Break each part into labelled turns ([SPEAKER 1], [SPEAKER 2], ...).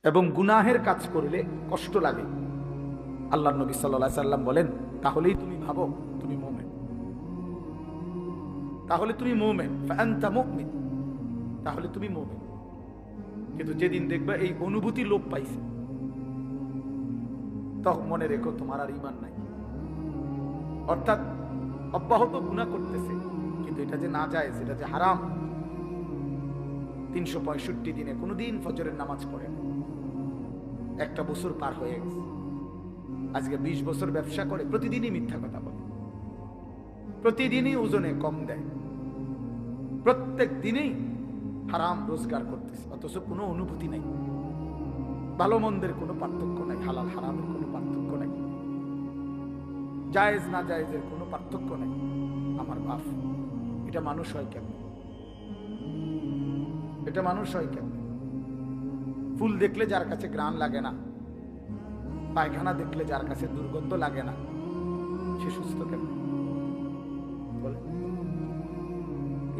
[SPEAKER 1] এবং গুনাহের কাজ করলে কষ্ট লাগে। আল্লাহ নবী সাল্লাল্লাহু আলাইহি সাল্লাম বলেন, তাহলেই তুমি ভাবো তুমি মুমিন, তাহলে তুমি মুমিন, ফাআনতা মুমিন, তাহলে তুমি মুমিন। কিন্তু যেদিন দেখবে এই অনুভূতি লোপ পাইছে, তখন মনে রেখো তোমার আর ঈমান নাই। অর্থাৎ অব্যাহত গুনাহ করতেছে, কিন্তু এটা যে না যায়, সেটা যে হারাম। 365 দিনে কোনোদিন ফজরের নামাজ পড়ে না, একটা বছর পার হয়ে গেছে, আজকে 20 বছর ব্যবসা করে, প্রতিদিনই মিথ্যা কথা বলে, প্রতিদিনই ওজনে কম দেয়, প্রত্যেক দিনেই হারাম রোজগার করতেছে, অথচ কোনো অনুভূতি নাই, ভালো মন্দের কোনো পার্থক্য নাই, হালাল হারামের কোনো পার্থক্য নাই, জায়েজ না জায়েজের কোনো পার্থক্য নাই। আমার বাপ, এটা মানুষ হয় কেমন? এটা মানুষ হয় কেমন? ফুল দেখলে যার কাছে ঘ্রাণ লাগে না, পায়খানা দেখলে যার কাছে দুর্গন্ধ লাগে না, সে সুস্থ কেমন বলে?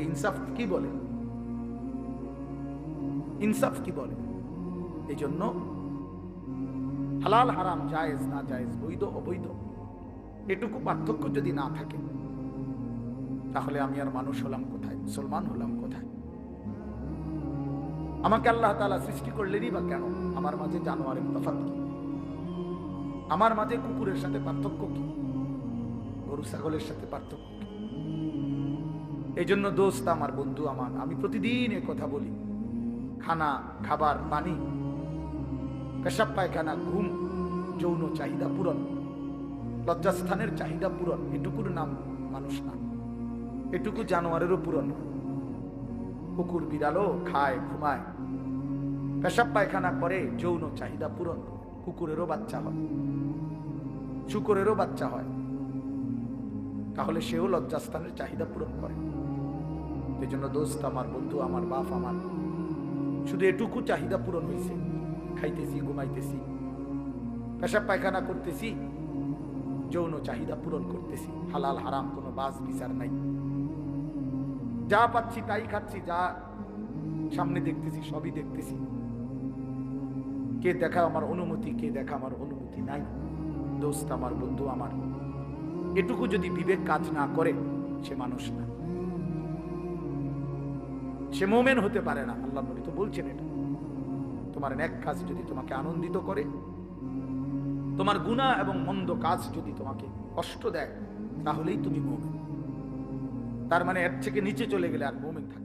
[SPEAKER 1] ইনসাফ কি বলে? ইনসাফ কি বলে? এই জন্য হালাল হারাম, জায়েজ না জায়েজ, বৈধ অবৈধ, এটুকু পার্থক্য যদি না থাকে, তাহলে আমি আর মানুষ হলাম কোথায়, মুসলমান হলাম কোথায়? আমাকে আল্লাহ তাআলা সৃষ্টি করলেনই বা কেন? আমার মাঝে জানোয়ারের তফাৎ কি? আমার মাঝে কুকুরের সাথে পার্থক্য কি? গরু ছাগলের সাথে পার্থক্য কি? এই জন্য দোস্ত আমার, বন্ধু আমার, আমি প্রতিদিন এ কথা বলি, খানা, খাবার, পানি, পেশাব পায়খানা, ঘুম, যৌন চাহিদা পূরণ, লজ্জাস্থানের চাহিদা পূরণ, এটুকুর নাম মানুষ না, এটুকু জানোয়ারেরও পূরণ। কুকুর বিড়ালও খায়, ঘুমায়, পেশাব পায়খানা করে, যৌন চাহিদা পূরণ, কুকুরেরও বাচ্চা হয়, শুকরেরও বাচ্চা হয়, তাহলে সেও লজ্জাস্থানের চাহিদা পূরণ করে। এই জন্য দোস্ত আমার, বন্ধু আমার, বাপ আমার, শুধু এটুকু চাহিদা পূরণ হয়েছে, খাইতেছি, ঘুমাইতেছি, পেশাব পায়খানা করতেছি, যৌন চাহিদা পূরণ করতেছি, হালাল হারাম কোনো বাস বিচার নাই, যা পাচ্ছি তাই খাচ্ছি, যা সামনে দেখতেছি সবই দেখতেছি, কে দেখা আমার অনুমতি, কে দেখা আমার অনুমতি নাই। দোস্ত আমার, বন্ধু আমার, এটুকু যদি বিবেক কাজ না করে, সে মানুষ না, সে মুমিন হতে পারে না। আল্লাহ নবী তো বলছেন এটা, তোমার নেক কাজ যদি তোমাকে আনন্দিত করে, তোমার গুনাহ এবং মন্দ কাজ যদি তোমাকে কষ্ট দেয়, তাহলেই তুমি মুমিন। তার মানে এর থেকে নিচে চলে গেলে আর মুমিন থাকে